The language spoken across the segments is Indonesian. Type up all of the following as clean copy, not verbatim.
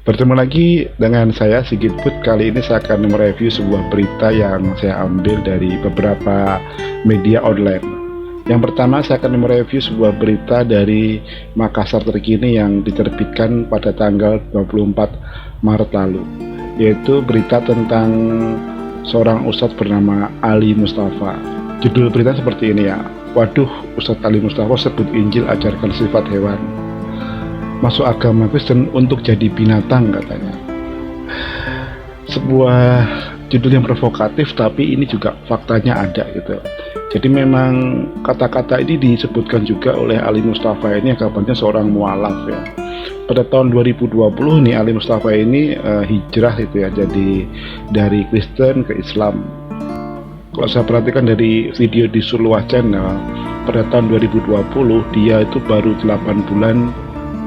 Bertemu lagi dengan saya Sigit Put. Kali ini saya akan mereview sebuah berita yang saya ambil dari beberapa media online. Yang pertama saya akan mereview sebuah berita dari Makassar Terkini yang diterbitkan pada tanggal 24 Maret lalu, yaitu berita tentang seorang ustadz bernama Ali Mustafa. Judul berita seperti ini ya. Waduh, Ustadz Ali Mustafa sebut Injil ajarkan sifat hewan. Masuk agama Kristen untuk jadi binatang katanya. Sebuah judul yang provokatif, tapi ini juga faktanya ada gitu. Jadi memang kata-kata ini disebutkan juga oleh Ali Mustafa ini yang kabarnya seorang mualaf ya. Pada tahun 2020 nih Ali Mustafa ini hijrah itu ya, jadi dari Kristen ke Islam. Kalau saya perhatikan dari video di Suluah Channel, pada tahun 2020 dia itu baru 8 bulan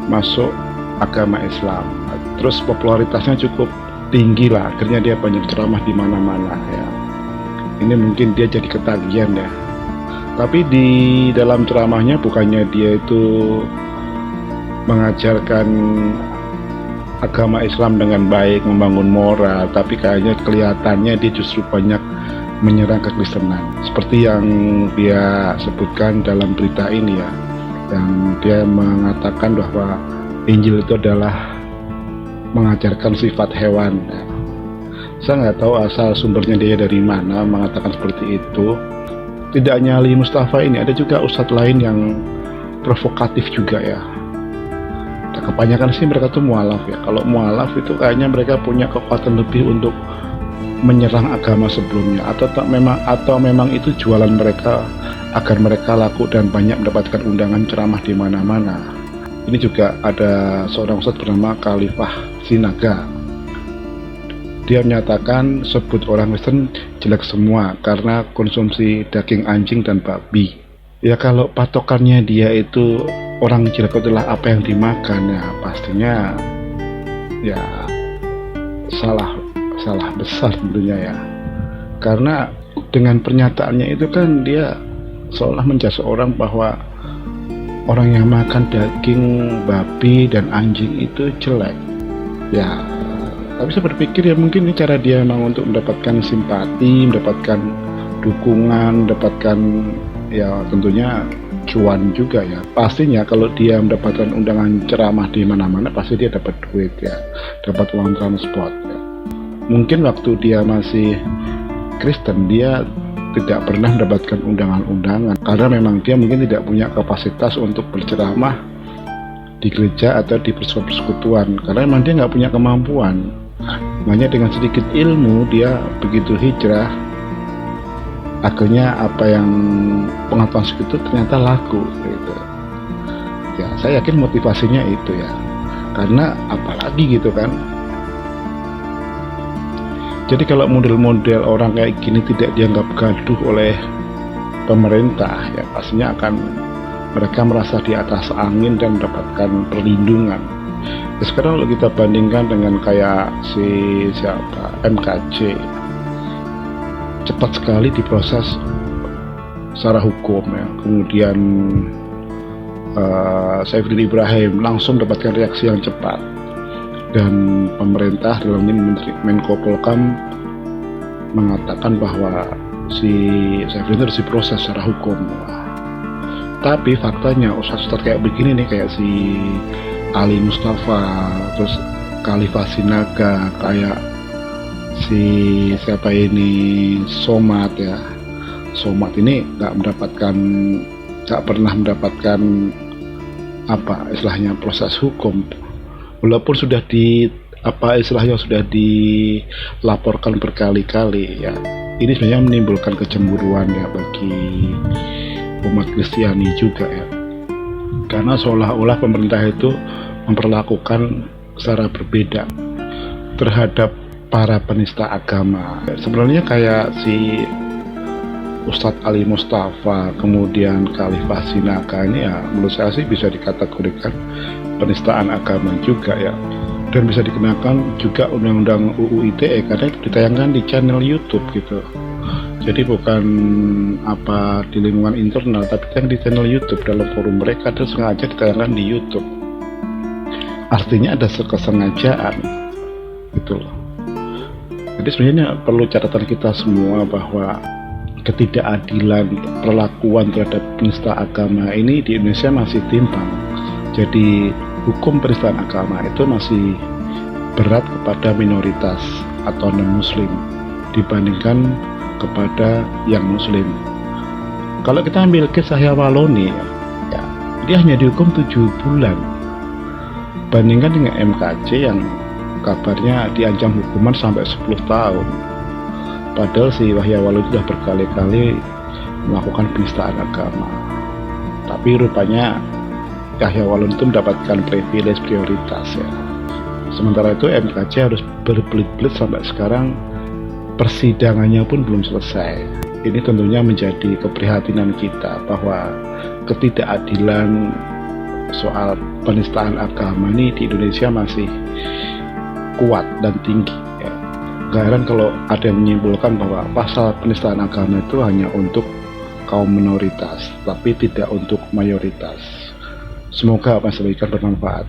masuk agama Islam. Terus popularitasnya cukup tinggi lah, akhirnya dia banyak ceramah di mana-mana ya. Ini mungkin dia jadi ketagihan ya. Tapi di dalam ceramahnya bukannya dia itu mengajarkan agama Islam dengan baik, membangun moral, tapi kayaknya kelihatannya dia justru banyak menyerang kekristenan. Seperti yang dia sebutkan dalam berita ini ya, yang dia mengatakan bahwa Injil itu adalah mengajarkan sifat hewan. Saya nggak tahu asal sumbernya dia dari mana mengatakan seperti itu. Tidak hanya Ali Mustafa ini, ada juga ustadz lain yang provokatif juga ya. Kebanyakan sih mereka tuh mualaf ya. Kalau mualaf itu kayaknya mereka punya kekuatan lebih untuk menyerang agama sebelumnya, atau memang itu jualan mereka agar mereka laku dan banyak mendapatkan undangan ceramah di mana-mana. Ini juga ada seorang ustadz bernama Khalifah Sinaga. Dia menyatakan sebut orang Kristen jelek semua karena konsumsi daging anjing dan babi. Ya kalau patokannya dia itu orang jelek adalah apa yang dimakan, ya pastinya ya salah besar tentunya ya. Karena dengan pernyataannya itu kan dia seolah menjudge orang bahwa orang yang makan daging babi dan anjing itu jelek ya. Tapi saya berpikir ya mungkin ini cara dia memang untuk mendapatkan simpati, mendapatkan dukungan, mendapatkan ya tentunya cuan juga ya. Pastinya kalau dia mendapatkan undangan ceramah di mana-mana pasti dia dapat duit ya, dapat uang transport ya. Mungkin waktu dia masih Kristen dia tidak pernah mendapatkan undangan-undangan karena memang dia mungkin tidak punya kapasitas untuk berceramah di gereja atau di persekutuan, karena memang dia nggak punya kemampuan. Makanya dengan sedikit ilmu dia begitu hijrah, akhirnya apa yang pengetahuan segitu ternyata laku gitu. Ya saya yakin motivasinya itu ya, karena apalagi gitu kan. Jadi kalau model-model orang kayak gini tidak dianggap gaduh oleh pemerintah ya pastinya akan mereka merasa di atas angin dan mendapatkan perlindungan. Sekarang kalau kita bandingkan dengan kayak MKJ, cepat sekali diproses secara hukum ya. Kemudian Saifuddin Ibrahim langsung mendapatkan reaksi yang cepat, dan pemerintah dalam ini Menteri Menko Polhukam mengatakan bahwa si Saifuddin harus diproses secara hukum. Tapi faktanya ustadz kayak begini nih, kayak si Ali Mustafa, terus Khalifah Sinaga, kayak si siapa ini Somad ya. Somad ini nggak pernah mendapatkan apa istilahnya proses hukum, walaupun sudah sudah dilaporkan berkali-kali ya. Ini sebenarnya menimbulkan kecemburuan ya bagi umat Kristiani juga ya, karena seolah-olah pemerintah itu memperlakukan secara berbeda terhadap para penista agama. Sebenarnya kayak si Ustadz Ali Mustafa kemudian Khalifah Sinaga ini ya menurut saya sih bisa dikategorikan penistaan agama juga ya, dan bisa dikenakan juga undang-undang UU ITE karena itu ditayangkan di channel YouTube gitu. Jadi bukan di lingkungan internal, tapi yang di channel YouTube dalam forum mereka, terus sengaja ditayangkan di YouTube. artinya ada kesengajaan gitu loh. Jadi sebenarnya perlu catatan kita semua bahwa ketidakadilan perlakuan terhadap penista agama ini di Indonesia masih timpang. Jadi hukum penistaan agama itu masih berat kepada minoritas atau non-muslim dibandingkan kepada yang muslim. Kalau kita ambil kes Yahya Waloni, ya, dia hanya dihukum 7 bulan bandingkan dengan MKC yang kabarnya diancam hukuman sampai 10 tahun. Padahal si Yahya Waloni sudah berkali-kali melakukan penistaan agama. Tapi rupanya Yahya Waloni itu mendapatkan privilege prioritas ya. Sementara itu MKC harus berbelit-belit sampai sekarang, persidangannya pun belum selesai. Ini tentunya menjadi keprihatinan kita bahwa ketidakadilan soal penistaan agama ini di Indonesia masih kuat dan tinggi ya. Gak heran kalau ada yang menyimpulkan bahwa pasal penistaan agama itu hanya untuk kaum minoritas tapi tidak untuk mayoritas. Semoga Mas Baikan bermanfaat.